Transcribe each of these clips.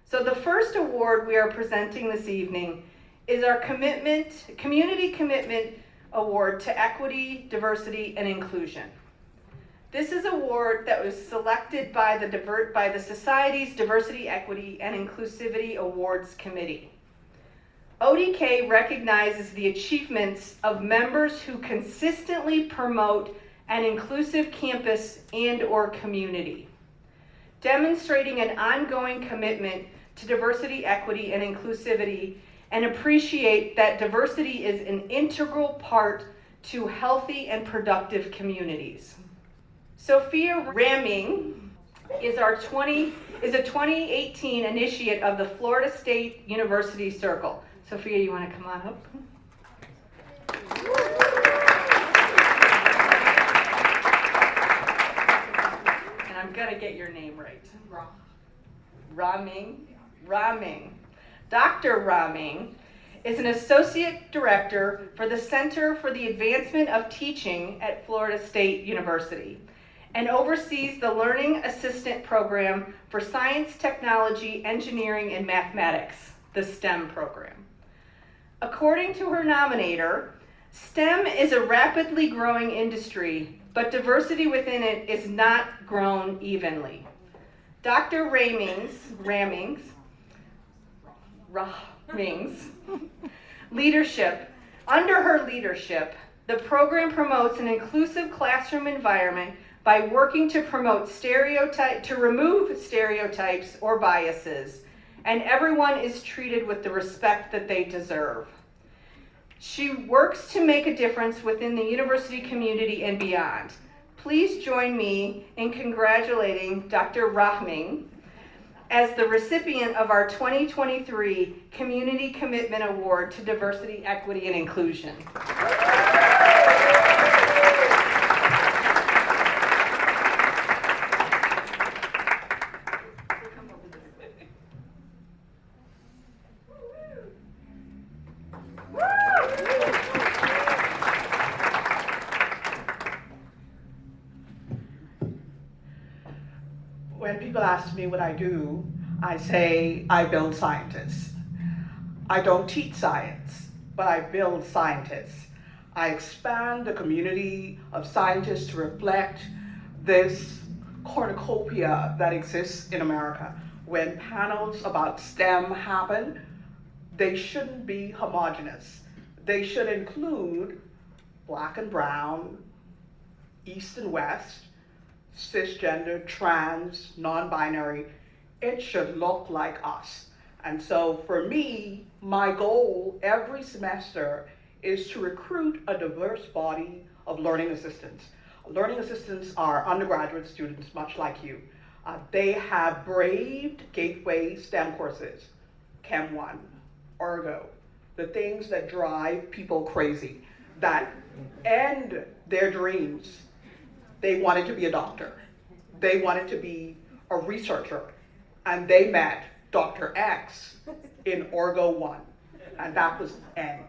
So the first award we are presenting this evening is our Community Commitment Award to Equity, Diversity, and Inclusion. This is an award that was selected by the Society's Diversity, Equity, and Inclusivity Awards Committee. ODK recognizes the achievements of members who consistently promote an inclusive campus and/or community, demonstrating an ongoing commitment to diversity, equity, and inclusivity, and appreciate that diversity is an integral part to healthy and productive communities. Sophia Raming is a 2018 initiate of the Florida State University Circle. Sophia, you want to come on up? And I'm going to get your name right. Raming. Dr. Raming is an associate director for the Center for the Advancement of Teaching at Florida State University and oversees the Learning Assistant Program for Science, Technology, Engineering, and Mathematics, the STEM program. According to her nominator, STEM is a rapidly growing industry, but diversity within it is not grown evenly. Dr. Raming's leadership, under her leadership, the program promotes an inclusive classroom environment by working to remove stereotypes or biases, and everyone is treated with the respect that they deserve. She works to make a difference within the university community and beyond. Please join me in congratulating Dr. Raming as the recipient of our 2023 Community Commitment Award to Diversity, Equity, and Inclusion. When people ask me what I do, I say I build scientists. I don't teach science, but I build scientists. I expand the community of scientists to reflect this cornucopia that exists in America. When panels about STEM happen, they shouldn't be homogenous. They should include Black and brown, East and West, cisgender, trans, non-binary. It should look like us. And so for me, my goal every semester is to recruit a diverse body of learning assistants. Learning assistants are undergraduate students, much like you. They have braved gateway STEM courses, Chem 1, Ergo, the things that drive people crazy, that end their dreams. They wanted to be a doctor. They wanted to be a researcher. And they met Dr. X in Orgo 1. And that was end.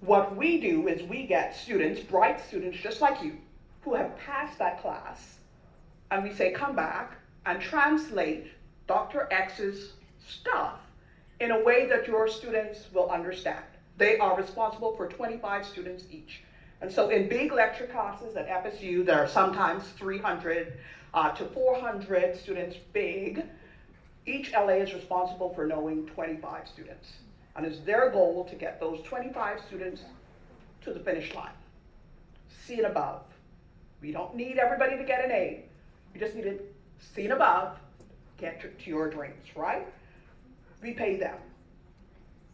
What we do is we get students, bright students just like you, who have passed that class. And we say, come back and translate Dr. X's stuff in a way that your students will understand. They are responsible for 25 students each. And so in big lecture classes at FSU, there are sometimes 300 to 400 students big. Each LA is responsible for knowing 25 students. And it's their goal to get those 25 students to the finish line. C and above. We don't need everybody to get an A. We just need to C and above, get to your dreams, right? We pay them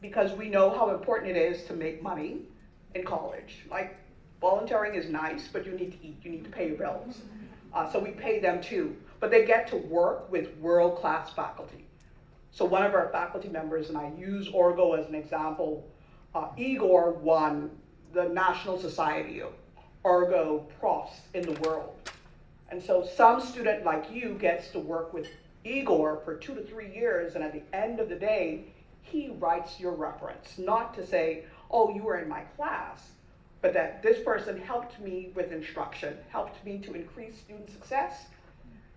because we know how important it is to make money in college. Like, volunteering is nice, but you need to eat, you need to pay your bills. So we pay them too, but they get to work with world-class faculty. So one of our faculty members, and I use Orgo as an example, Igor won the National Society of Orgo Profs in the world. And so some student like you gets to work with Igor for 2 to 3 years, and at the end of the day, he writes your reference, not to say, oh, you were in my class, but that this person helped me with instruction, helped me to increase student success,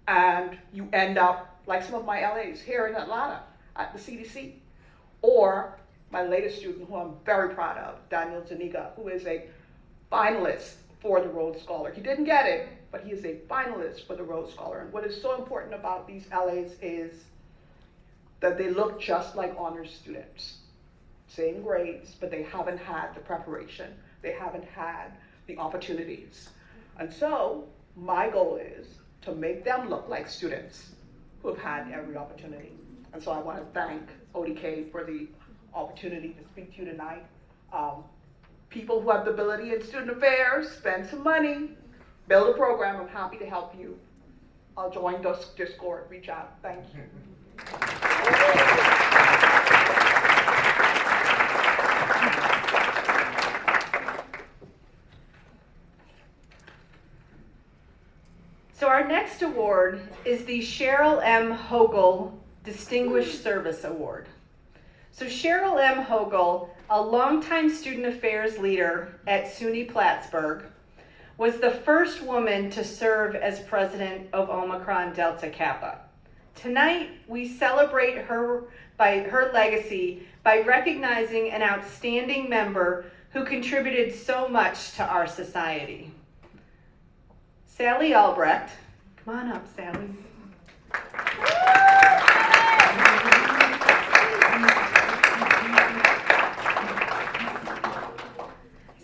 and you end up like some of my LAs here in Atlanta at the CDC, or my latest student who I'm very proud of, Daniel Zuniga, who is a finalist for the Rhodes Scholar. He didn't get it, but he is a finalist for the Rhodes Scholar. And what is so important about these LAs is that they look just like honors students. Same grades, but they haven't had the preparation. They haven't had the opportunities. And so my goal is to make them look like students who have had every opportunity. And so I want to thank ODK for the opportunity to speak to you tonight. People who have the ability in student affairs, spend some money, build a program. I'm happy to help you. I'll join Discord, reach out. Thank you. So our next award is the Cheryl M. Hogle Distinguished Service Award. So Cheryl M. Hogle, a longtime student affairs leader at SUNY Plattsburgh, was the first woman to serve as president of Omicron Delta Kappa. Tonight, we celebrate her legacy by recognizing an outstanding member who contributed so much to our society. Sally Albrecht, come on up, Sally.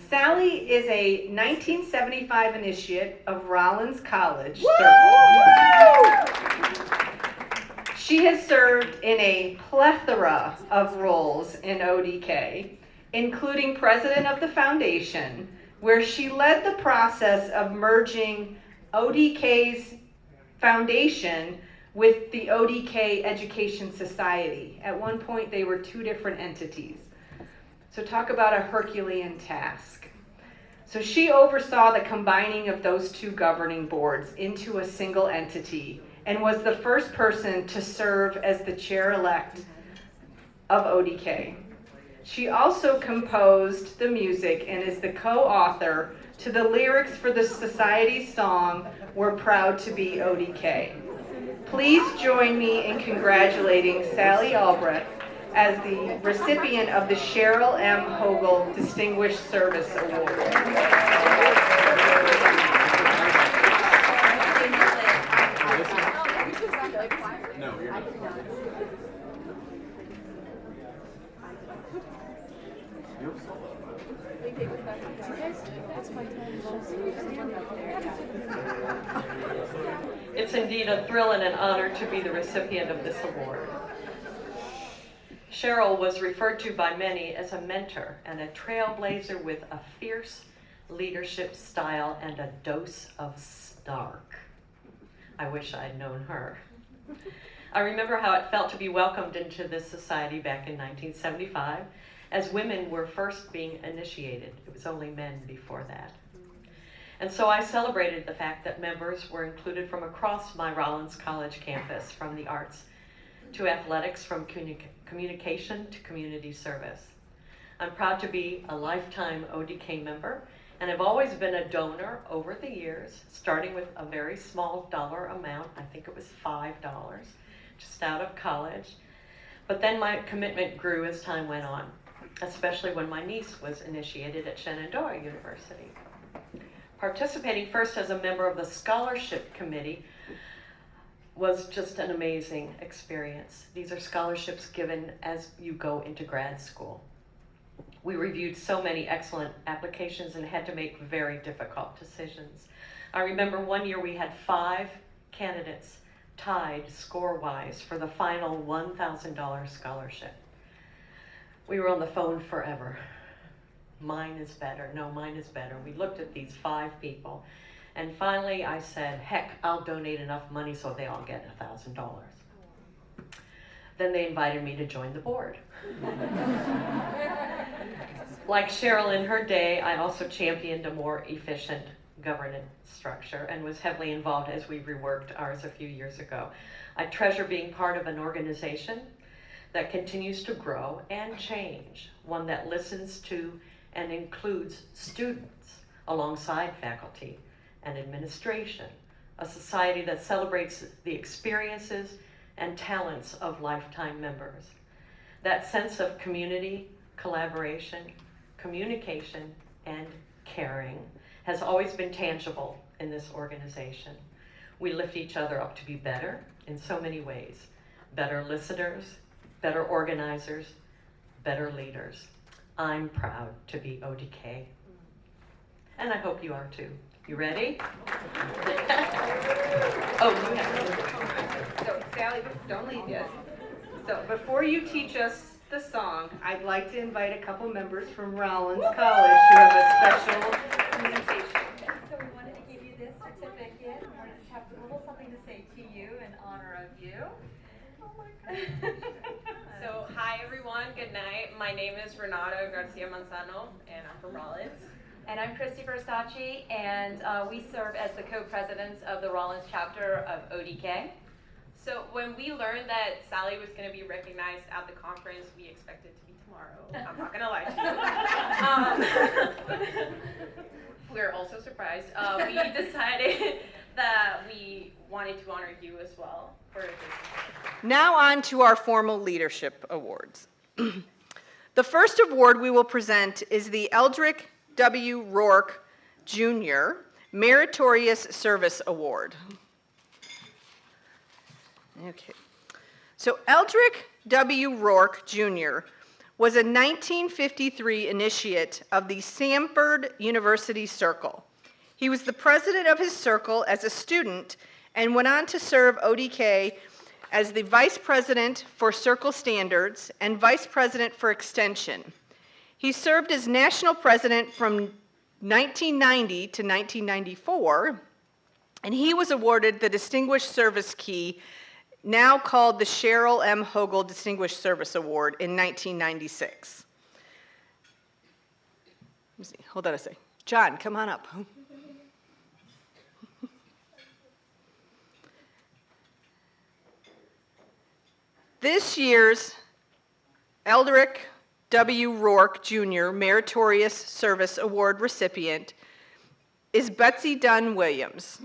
Sally is a 1975 initiate of Rollins College. She has served in a plethora of roles in ODK, including president of the foundation, where she led the process of merging ODK's foundation with the ODK Education Society. At one point, they were two different entities. So talk about a Herculean task. So she oversaw the combining of those two governing boards into a single entity and was the first person to serve as the chair-elect of ODK. She also composed the music and is the co-author to the lyrics for the Society's song, "We're Proud to Be ODK." Please join me in congratulating Sally Albrecht as the recipient of the Cheryl M. Hogle Distinguished Service Award. No, you're not. It's indeed a thrill and an honor to be the recipient of this award. Cheryl was referred to by many as a mentor and a trailblazer with a fierce leadership style and a dose of snark. I wish I'd known her. I remember how it felt to be welcomed into this society back in 1975, as women were first being initiated. It was only men before that. And so I celebrated the fact that members were included from across my Rollins College campus, from the arts to athletics, from communication to community service. I'm proud to be a lifetime ODK member, and I've always been a donor over the years, starting with a very small dollar amount. I think it was $5, just out of college. But then my commitment grew as time went on, especially when my niece was initiated at Shenandoah University. Participating first as a member of the scholarship committee was just an amazing experience. These are scholarships given as you go into grad school. We reviewed so many excellent applications and had to make very difficult decisions. I remember one year we had 5 candidates tied score-wise for the final $1,000 scholarship. We were on the phone forever. Mine is better, no, mine is better. We looked at these 5 people, and finally I said, heck, I'll donate enough money so they all get $1,000. Then they invited me to join the board. Like Cheryl in her day, I also championed a more efficient governance structure and was heavily involved as we reworked ours a few years ago. I treasure being part of an organization that continues to grow and change, one that listens to and includes students alongside faculty and administration, a society that celebrates the experiences and talents of lifetime members. That sense of community, collaboration, communication, and caring has always been tangible in this organization. We lift each other up to be better in so many ways. Better listeners, better organizers, better leaders. I'm proud to be ODK. And I hope you are too. You ready? Oh, you have. So Sally, don't leave yet. So before you teach us the song, I'd like to invite a couple members from Rollins College who have a special presentation. So we wanted to give you this certificate. We wanted to have a little something to say to you in honor of you. So, hi everyone, good night. My name is Renato Garcia Manzano, and I'm from Rollins. And I'm Christy Versace, and we serve as the co-presidents of the Rollins chapter of ODK. So, when we learned that Sally was going to be recognized at the conference, we expected it to be tomorrow. I'm not going to lie to you. We're also surprised. We decided that we wanted to honor you as well for this. Now on to our formal leadership awards. The first award we will present is the Eldrick W. Rourke Jr. Meritorious Service Award. Okay. So Eldrick W. Rourke Jr. was a 1953 initiate of the Samford University Circle. He was the president of his circle as a student and went on to serve ODK as the vice president for Circle Standards and vice president for Extension. He served as national president from 1990 to 1994, and he was awarded the Distinguished Service Key, now called the Cheryl M. Hogle Distinguished Service Award, in 1996. Let me see. Hold on a second. John, come on up. This year's Eldrick W. Rourke Jr. Meritorious Service Award recipient is Betsy Dunn Williams.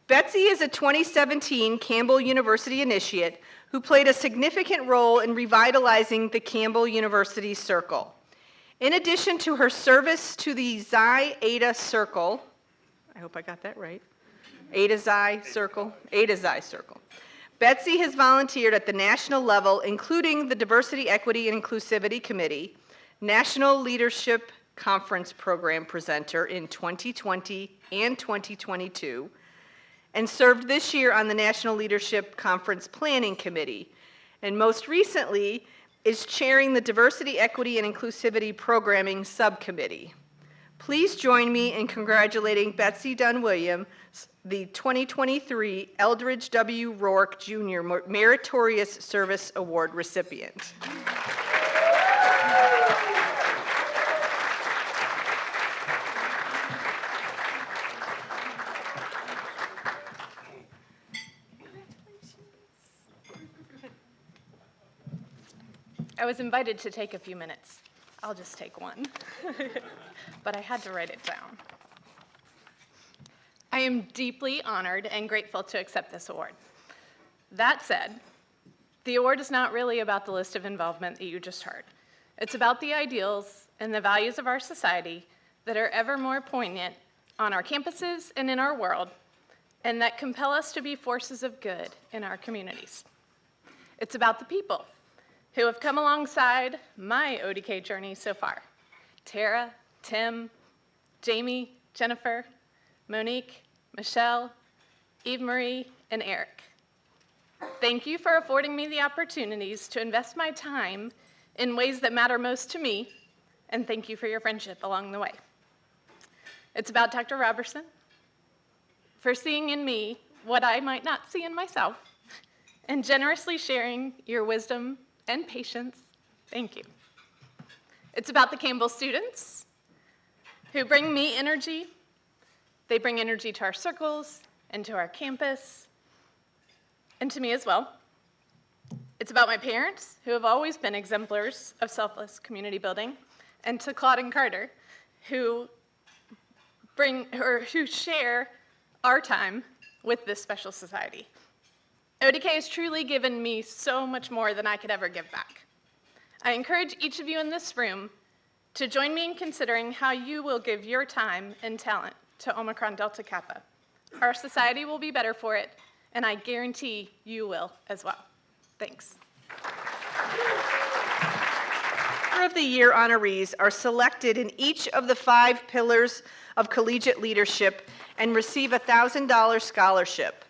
Betsy is a 2017 Campbell University initiate who played a significant role in revitalizing the Campbell University Circle. In addition to her service to the Xi Eta Circle, I hope I got that right, Eta Xi Circle, Betsy has volunteered at the national level, including the Diversity, Equity, and Inclusivity Committee, National Leadership Conference Program presenter in 2020 and 2022, and served this year on the National Leadership Conference Planning Committee, and most recently is chairing the Diversity, Equity, and Inclusivity Programming Subcommittee. Please join me in congratulating Betsy Dunn Williams, the 2023 Eldridge W. Rourke Jr. Meritorious Service Award recipient. I was invited to take a few minutes. I'll just take one, but I had to write it down. I am deeply honored and grateful to accept this award. That said, the award is not really about the list of involvement that you just heard. It's about the ideals and the values of our society that are ever more poignant on our campuses and in our world, and that compel us to be forces of good in our communities. It's about the people who have come alongside my ODK journey so far. Tara, Tim, Jamie, Jennifer, Monique, Michelle, Eve Marie, and Eric. Thank you for affording me the opportunities to invest my time in ways that matter most to me, and thank you for your friendship along the way. It's about Dr. Robertson for seeing in me what I might not see in myself, and generously sharing your wisdom and patience. Thank you. It's about the Campbell students who bring me energy. They bring energy to our circles and to our campus, and to me as well. It's It's about my parents, who have always been exemplars of selfless community building, and to Claude and Carter, who share our time with this special society. ODK has truly given me so much more than I could ever give back. I encourage each of you in this room to join me in considering how you will give your time and talent to Omicron Delta Kappa. Our society will be better for it, and I guarantee you will as well. Thanks. Leader of the Year honorees are selected in each of the 5 pillars of collegiate leadership and receive a $1,000 scholarship.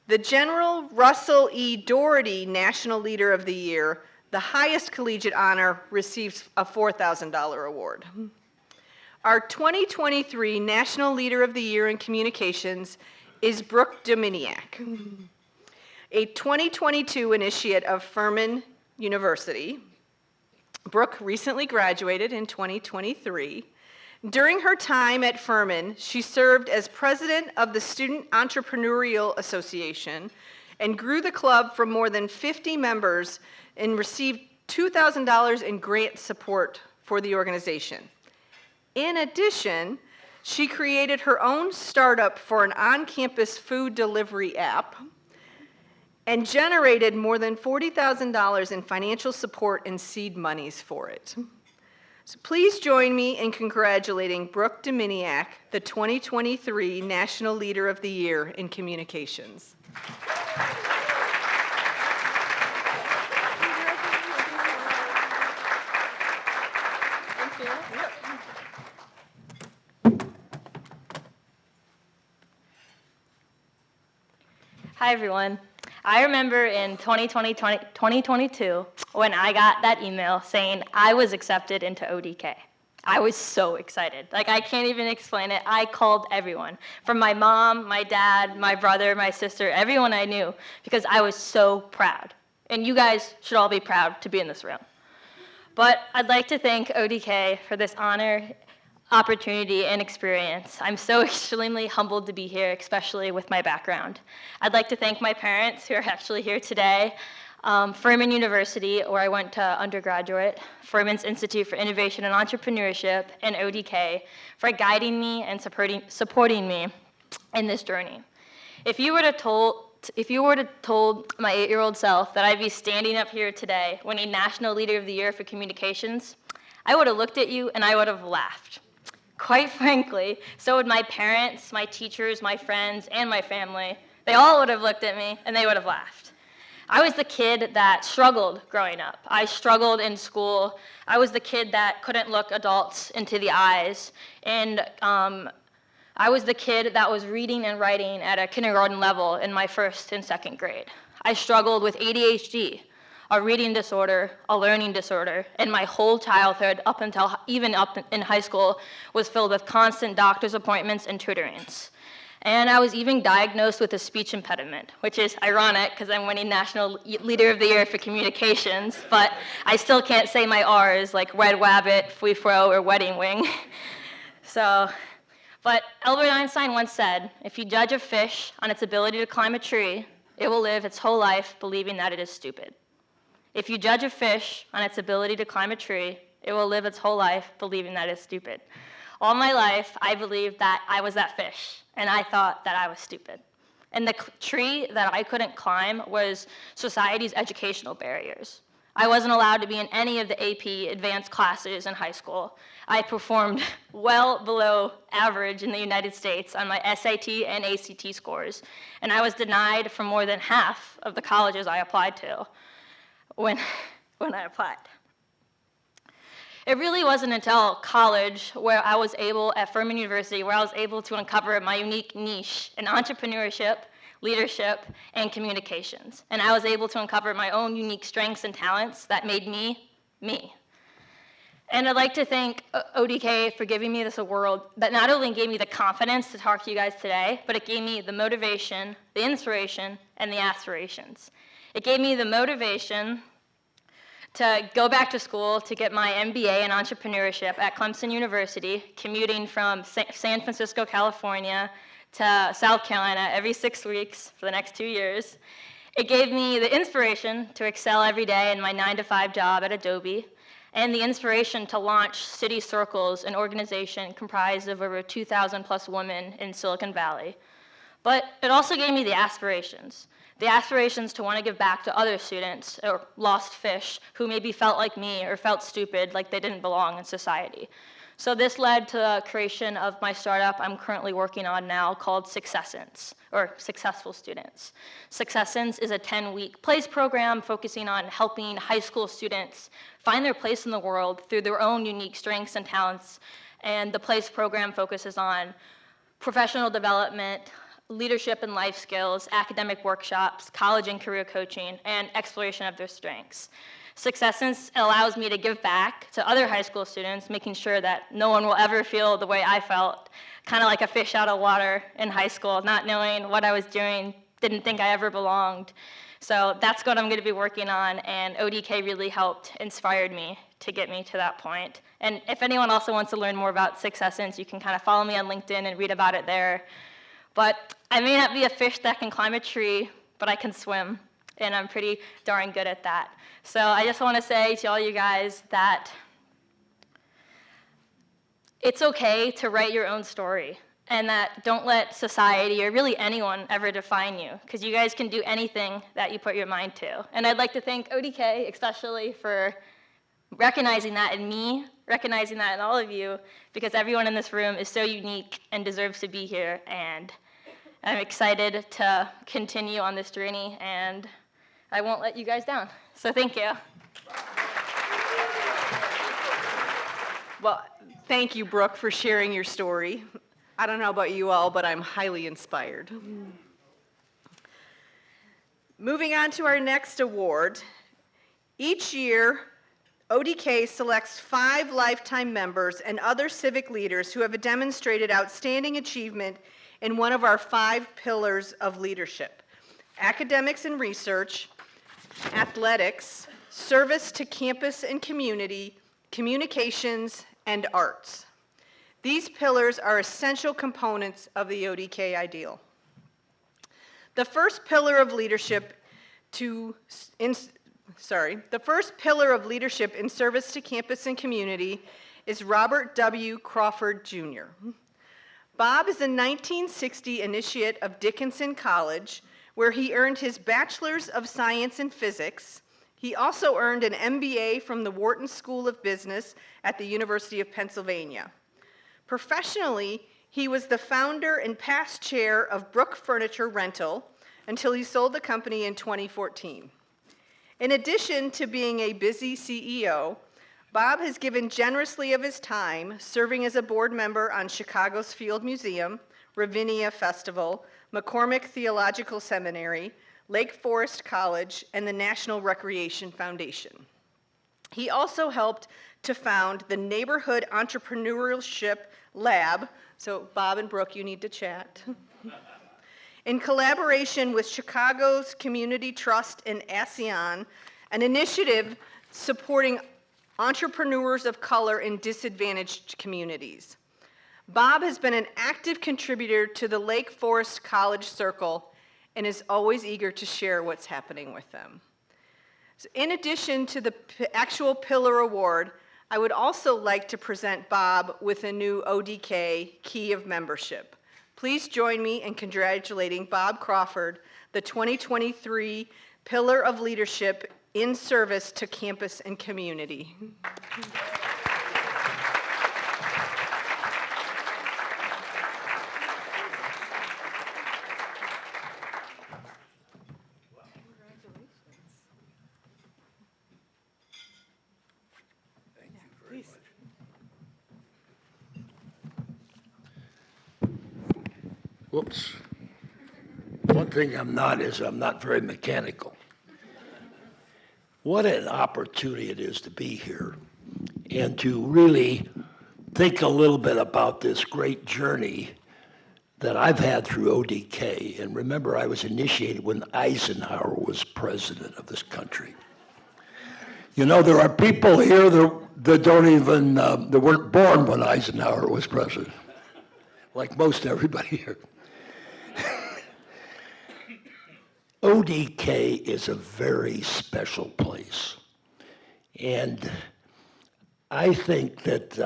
The General Russell E. Doherty National Leader of the Year, the highest collegiate honor, receives a $4,000 award. Our 2023 National Leader of the Year in Communications is Brooke Dominiak, a 2022 initiate of Furman University. Brooke recently graduated in 2023. During her time at Furman, she served as president of the Student Entrepreneurial Association and grew the club from more than 50 members and received $2,000 in grant support for the organization. In addition, she created her own startup for an on-campus food delivery app and generated more than $40,000 in financial support and seed monies for it. So please join me in congratulating Brooke Dominiak, the 2023 National Leader of the Year in Communications. Hi, everyone. I remember in 2022 when I got that email saying I was accepted into ODK. I was so excited. Like, I can't even explain it. I called everyone, from my mom, my dad, my brother, my sister, everyone I knew, because I was so proud. And you guys should all be proud to be in this room. But I'd like to thank ODK for this honor, opportunity, and experience. I'm so extremely humbled to be here, especially with my background. I'd like to thank my parents who are actually here today, Furman University, where I went to undergraduate, Furman's Institute for Innovation and Entrepreneurship, and ODK for guiding me and supporting me in this journey. If you would have told my 8-year-old self that I'd be standing up here today winning National Leader of the Year for Communications, I would have looked at you and I would have laughed. Quite frankly, so would my parents, my teachers, my friends, and my family. They all would have looked at me and they would have laughed. I was the kid that struggled growing up. I struggled in school. I was the kid that couldn't look adults into the eyes. And I was the kid that was reading and writing at a kindergarten level in my 1st and 2nd grade. I struggled with ADHD, a reading disorder, a learning disorder, and my whole childhood, even up in high school, was filled with constant doctor's appointments and tutorings. And I was even diagnosed with a speech impediment, which is ironic because I'm winning National Leader of the Year for Communications, but I still can't say my R's like red wabbit, fui fro, or wedding wing. But Albert Einstein once said, if you judge a fish on its ability to climb a tree, it will live its whole life believing that it is stupid. If you judge a fish on its ability to climb a tree, it will live its whole life believing that it's stupid. All my life, I believed that I was that fish, and I thought that I was stupid. And the tree that I couldn't climb was society's educational barriers. I wasn't allowed to be in any of the AP advanced classes in high school. I performed well below average in the United States on my SAT and ACT scores, and I was denied from more than half of the colleges I applied to when I applied. It really wasn't until college at Furman University, where I was able to uncover my unique niche in entrepreneurship, leadership, and communications. And I was able to uncover my own unique strengths and talents that made me, me. And I'd like to thank ODK for giving me this award that not only gave me the confidence to talk to you guys today, but it gave me the motivation, the inspiration, and the aspirations. It gave me the motivation to go back to school to get my MBA in entrepreneurship at Clemson University, commuting from San Francisco, California to South Carolina every 6 weeks for the next 2 years. It gave me the inspiration to excel every day in my 9-to-5 job at Adobe, and the inspiration to launch City Circles, an organization comprised of over 2,000 plus women in Silicon Valley. But it also gave me the aspirations to want to give back to other students or lost fish who maybe felt like me or felt stupid, like they didn't belong in society. So this led to the creation of my startup I'm currently working on now called Successence, or Successful Students. Successence is a 10-week plays program focusing on helping high school students find their place in the world through their own unique strengths and talents. And the plays program focuses on professional development, leadership and life skills, academic workshops, college and career coaching, and exploration of their strengths. Successence allows me to give back to other high school students, making sure that no one will ever feel the way I felt, kind of like a fish out of water in high school, not knowing what I was doing, didn't think I ever belonged. So that's what I'm going to be working on, and ODK really helped, inspired me to get me to that point. And if anyone also wants to learn more about Successence, you can kind of follow me on LinkedIn and read about it there. But I may not be a fish that can climb a tree, but I can swim, and I'm pretty darn good at that. So I just want to say to all you guys that it's okay to write your own story, and that don't let society or really anyone ever define you, because you guys can do anything that you put your mind to. And I'd like to thank ODK especially for recognizing that in me, recognizing that in all of you, because everyone in this room is so unique and deserves to be here, and I'm excited to continue on this journey, and I won't let you guys down. So thank you. Well, thank you, Brooke, for sharing your story. I don't know about you all, but I'm highly inspired. Moving on to our next award. Each year, ODK selects 5 lifetime members and other civic leaders who have demonstrated outstanding achievement in one of our 5 pillars of leadership: academics and research, athletics, service to campus and community, communications, and arts. These pillars are essential components of the ODK ideal. The first pillar of leadership in service to campus and community is Robert W. Crawford, Jr. Bob is a 1960 initiate of Dickinson College, where he earned his Bachelor's of Science in Physics. He also earned an MBA from the Wharton School of Business at the University of Pennsylvania. Professionally, he was the founder and past chair of Brook Furniture Rental until he sold the company in 2014. In addition to being a busy CEO, Bob has given generously of his time, serving as a board member on Chicago's Field Museum, Ravinia Festival, McCormick Theological Seminary, Lake Forest College, and the National Recreation Foundation. He also helped to found the Neighborhood Entrepreneurship Lab, so Bob and Brooke, you need to chat, in collaboration with Chicago's Community Trust and ASEAN, an initiative supporting entrepreneurs of color in disadvantaged communities. Bob has been an active contributor to the Lake Forest College Circle and is always eager to share what's happening with them. So in addition to the actual Pillar Award, I would also like to present Bob with a new ODK Key of Membership. Please join me in congratulating Bob Crawford, the 2023 Pillar of Leadership in service to campus and community. Whoops. One thing I'm not is I'm not very mechanical. What an opportunity it is to be here and to really think a little bit about this great journey that I've had through ODK. And remember, I was initiated when Eisenhower was president of this country. You know, there are people here that don't even, that weren't born when Eisenhower was president, like most everybody here. ODK is a very special place. And I think that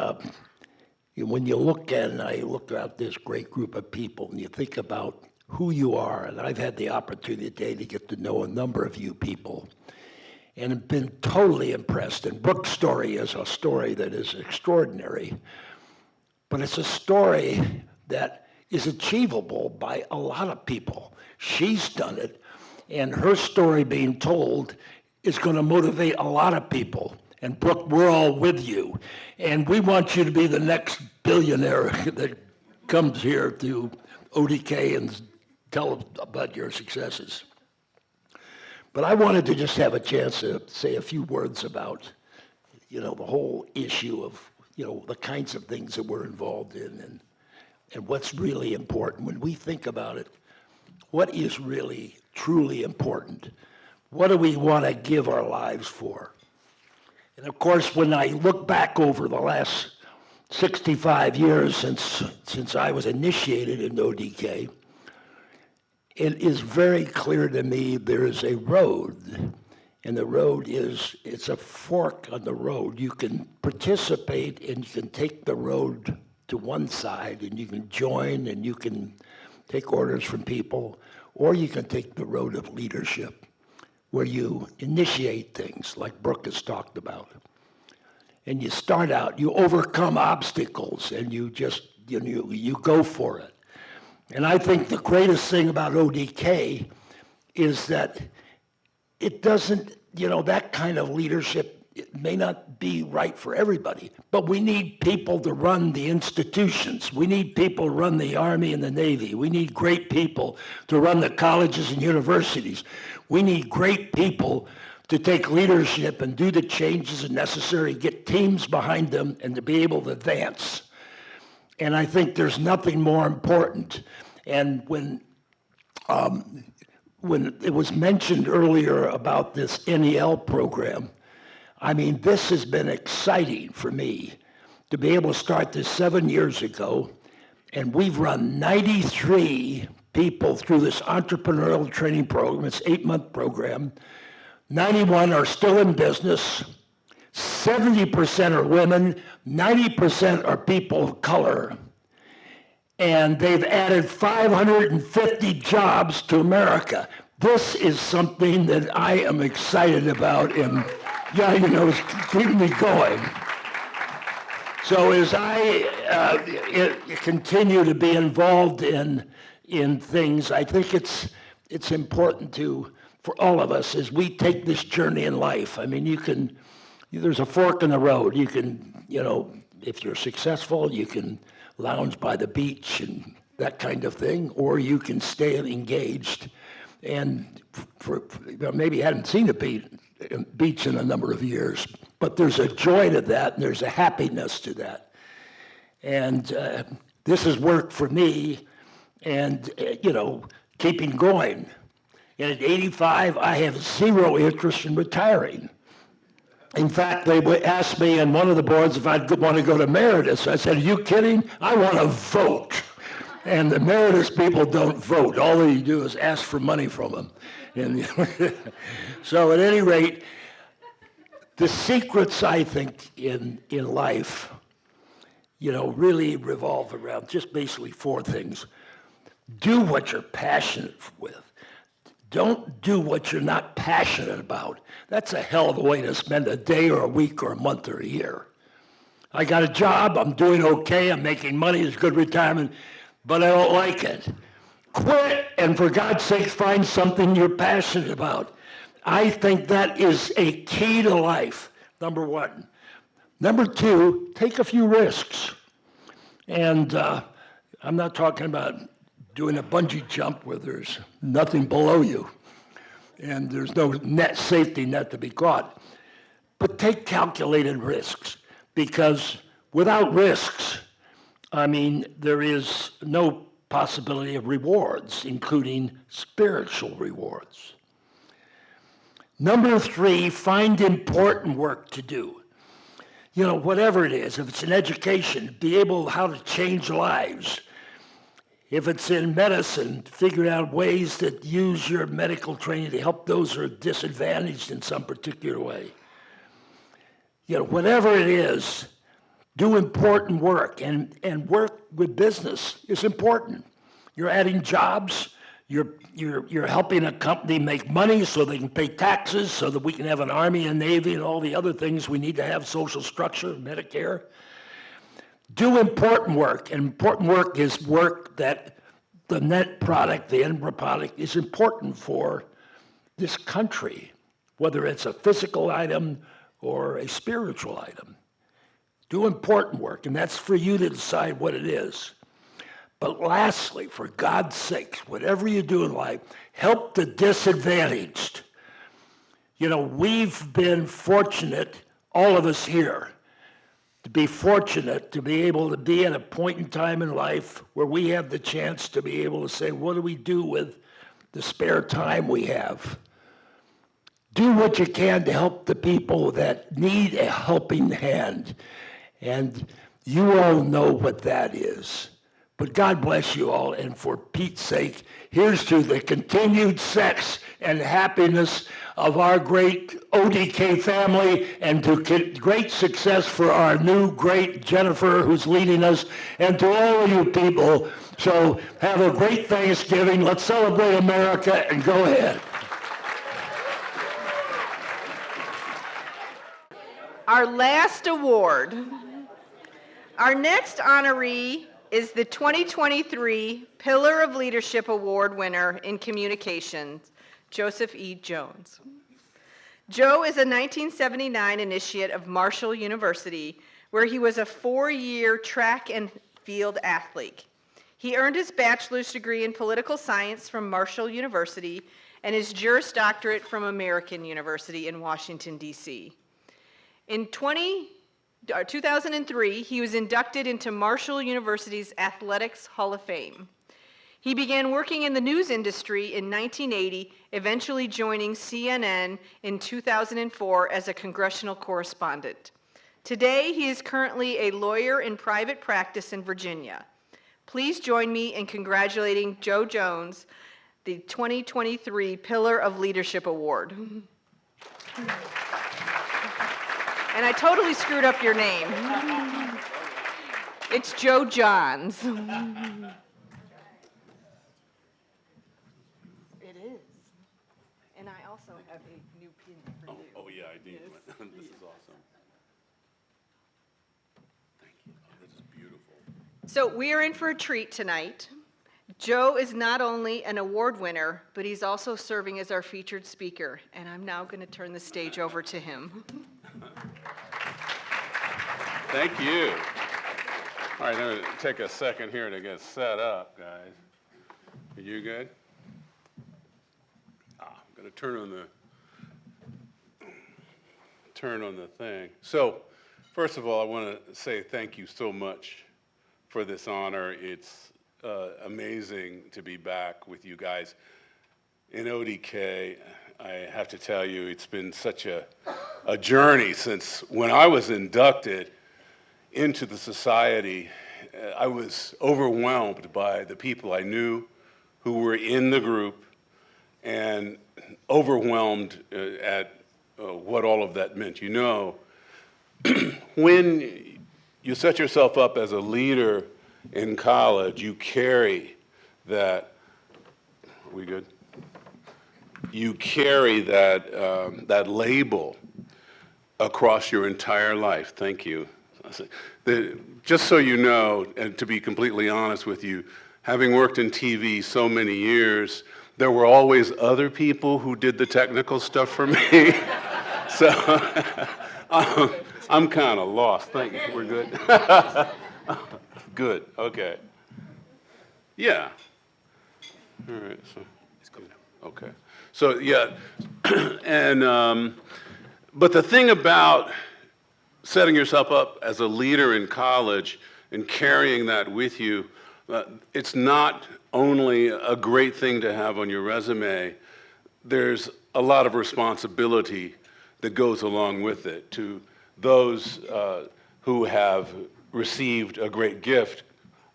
when you look at, and I look at this great group of people, and you think about who you are, and I've had the opportunity today to get to know a number of you people, and have been totally impressed. And Brooke's story is a story that is extraordinary, but it's a story that is achievable by a lot of people. She's done it, and her story being told is going to motivate a lot of people. And Brooke, we're all with you. And we want you to be the next billionaire that comes here to ODK and tell about your successes. But I wanted to just have a chance to say a few words about, the whole issue of, the kinds of things that we're involved in and what's really important. When we think about it, what is really, truly important? What do we want to give our lives for? And of course, when I look back over the last 65 years since I was initiated in ODK, it is very clear to me there is a road, and the road it's a fork on the road. You can participate and you can take the road to one side and you can join and you can take orders from people, or you can take the road of leadership where you initiate things like Brooke has talked about. And you start out, you overcome obstacles and you just, you go for it. And I think the greatest thing about ODK is that it doesn't, that kind of leadership, it may not be right for everybody, but we need people to run the institutions. We need people to run the Army and the Navy. We need great people to run the colleges and universities. We need great people to take leadership and do the changes necessary, get teams behind them, and to be able to advance. And I think there's nothing more important. And when it was mentioned earlier about this NEL program, I mean, this has been exciting for me to be able to start this 7 years ago, and we've run 93 people through this entrepreneurial training program. It's an 8-month program. 91 are still in business. 70% are women. 90% are people of color. And they've added 550 jobs to America. This is something that I am excited about, and it's keeping me going. So as I continue to be involved in things, I think it's important for all of us as we take this journey in life. I mean, there's a fork in the road. You can, if you're successful, you can lounge by the beach and that kind of thing, or you can stay engaged. And maybe you hadn't seen a beach in a number of years, but there's a joy to that, and there's a happiness to that. And this has worked for me, and keeping going. And at 85, I have zero interest in retiring. In fact, they asked me in one of the boards if I'd want to go to Emeritus. I said, are you kidding? I want to vote. And the Emeritus people don't vote. All they do is ask for money from them. And so at any rate, the secrets, I think, in life, really revolve around just basically 4 things. Do what you're passionate with. Don't do what you're not passionate about. That's a hell of a way to spend a day or a week or a month or a year. I got a job, I'm doing okay, I'm making money, it's good retirement, but I don't like it. Quit, and for God's sake, find something you're passionate about. I think that is a key to life, number 1. Number 2, take a few risks. And I'm not talking about doing a bungee jump where there's nothing below you and there's no safety net to be caught. But take calculated risks, because without risks, there is no possibility of rewards, including spiritual rewards. Number 3, find important work to do. Whatever it is, if it's an education, be able how to change lives. If it's in medicine, figuring out ways that use your medical training to help those who are disadvantaged in some particular way. You know, whatever it is, do important work, and work with business is important. You're adding jobs, you're helping a company make money so they can pay taxes, so that we can have an army and navy and all the other things we need to have, social structure, Medicare. Do important work, and important work is work that the net product, the end product, is important for this country, whether it's a physical item or a spiritual item. Do important work, and that's for you to decide what it is. But lastly, for God's sake, whatever you do in life, help the disadvantaged. You know, we've been fortunate, all of us here, to be fortunate to be able to be at a point in time in life where we have the chance to be able to say, what do we do with the spare time we have? Do what you can to help the people that need a helping hand. And you all know what that is. But God bless you all, and for Pete's sake, here's to the continued sex and happiness of our great ODK family, and to great success for our new great Jennifer, who's leading us, and to all of you people. So have a great Thanksgiving. Let's celebrate America, and go ahead. Our last award. Our next honoree is the 2023 Pillar of Leadership Award winner in Communications, Joseph E. Jones. Joe is a 1979 initiate of Marshall University, where he was a 4-year track and field athlete. He earned his bachelor's degree in political science from Marshall University and his Juris Doctorate from American University in Washington, D.C. In 2003, he was inducted into Marshall University's Athletics Hall of Fame. He began working in the news industry in 1980, eventually joining CNN in 2004 as a congressional correspondent. Today, he is currently a lawyer in private practice in Virginia. Please join me in congratulating Joe Jones, the 2023 Pillar of Leadership Award. And I totally screwed up your name. It's Joe Johns. It is. And I also have a new pin for you. Oh yeah, I need one. This is awesome. Thank you. Oh, this is beautiful. So we are in for a treat tonight. Joe is not only an award winner, but he's also serving as our featured speaker. And I'm now going to turn the stage over to him. Thank you. All right, I'm going to take a second here to get set up, guys. Are you good? I'm going to turn on the thing. So, first of all, I want to say thank you so much for this honor. It's amazing to be back with you guys. In ODK, I have to tell you, it's been such a journey since when I was inducted into the society. I was overwhelmed by the people I knew who were in the group, and overwhelmed at what all of that meant. You know, when you set yourself up as a leader in college, you carry that. Are we good? You carry that label across your entire life. Thank you. Just so you know, and to be completely honest with you, having worked in TV so many years, there were always other people who did the technical stuff for me. So I'm kind of lost. Thank you. We're good? Good. Okay. Yeah. All right. So it's good. Okay. So yeah, and but the thing about setting yourself up as a leader in college and carrying that with you, it's not only a great thing to have on your resume, there's a lot of responsibility that goes along with it to those who have received a great gift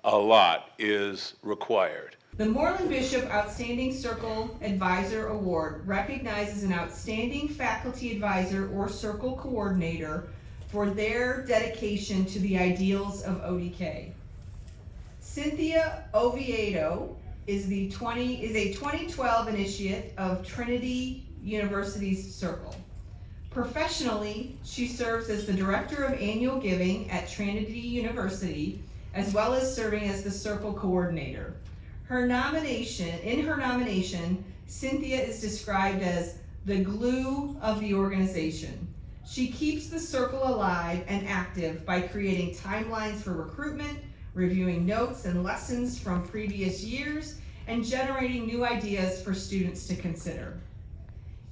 a lot is required. The Moreland Bishop Outstanding Circle Advisor Award recognizes an outstanding faculty advisor or circle coordinator for their dedication to the ideals of ODK. Cynthia Oviedo is a 2012 initiate of Trinity University's Circle. Professionally, she serves as the Director of Annual Giving at Trinity University, as well as serving as the Circle Coordinator. In her nomination, Cynthia is described as the glue of the organization. She keeps the circle alive and active by creating timelines for recruitment, reviewing notes and lessons from previous years, and generating new ideas for students to consider.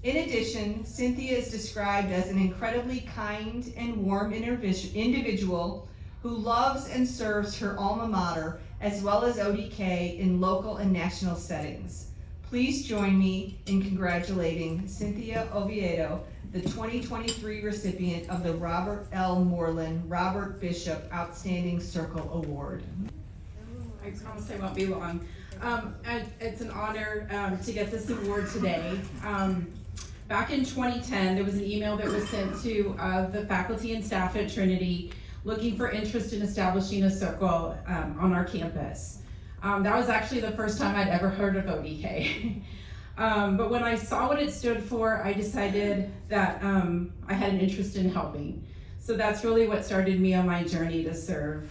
In addition, Cynthia is described as an incredibly kind and warm individual who loves and serves her alma mater as well as ODK in local and national settings. Please join me in congratulating Cynthia Oviedo, the 2023 recipient of the Robert L. Moreland Robert Bishop Outstanding Circle Award. I promise I won't be long. It's an honor to get this award today. Back in 2010, there was an email that was sent to the faculty and staff at Trinity looking for interest in establishing a circle on our campus. That was actually the first time I'd ever heard of ODK. But when I saw what it stood for, I decided that I had an interest in helping. So that's really what started me on my journey to serve.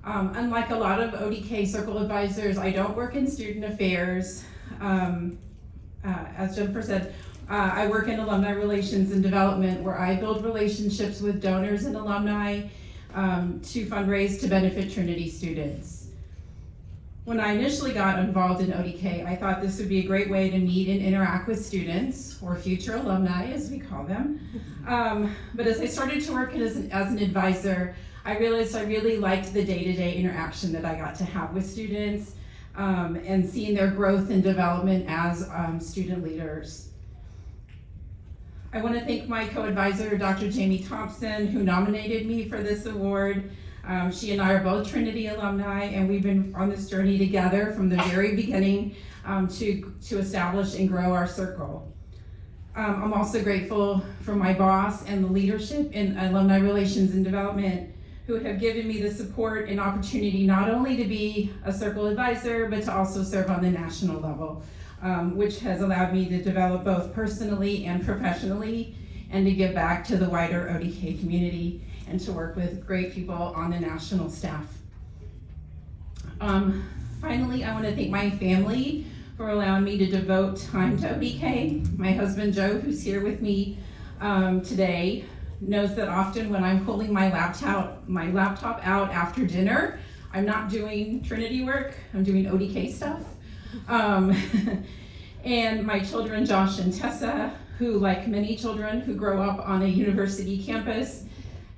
Unlike a lot of ODK circle advisors, I don't work in student affairs. As Jennifer said, I work in alumni relations and development, where I build relationships with donors and alumni to fundraise to benefit Trinity students. When I initially got involved in ODK, I thought this would be a great way to meet and interact with students, or future alumni as we call them. But as I started to work as an advisor, I realized I really liked the day-to-day interaction that I got to have with students and seeing their growth and development as student leaders. I want to thank my co-advisor, Dr. Jamie Thompson, who nominated me for this award. She and I are both Trinity alumni, and we've been on this journey together from the very beginning to establish and grow our circle. I'm also grateful for my boss and the leadership in alumni relations and development, who have given me the support and opportunity not only to be a circle advisor, but to also serve on the national level, which has allowed me to develop both personally and professionally, and to give back to the wider ODK community, and to work with great people on the national staff. Finally, I want to thank my family for allowing me to devote time to ODK. My husband, Joe, who's here with me today, knows that often when I'm pulling my laptop out after dinner, I'm not doing Trinity work, I'm doing ODK stuff. And my children, Josh and Tessa, who, like many children who grow up on a university campus,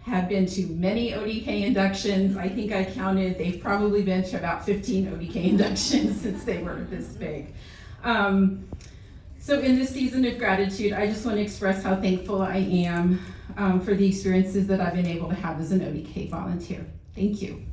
have been to many ODK inductions. I think I counted, they've probably been to about 15 ODK inductions since they were this big. So in this season of gratitude, I just want to express how thankful I am for the experiences that I've been able to have as an ODK volunteer. Thank you.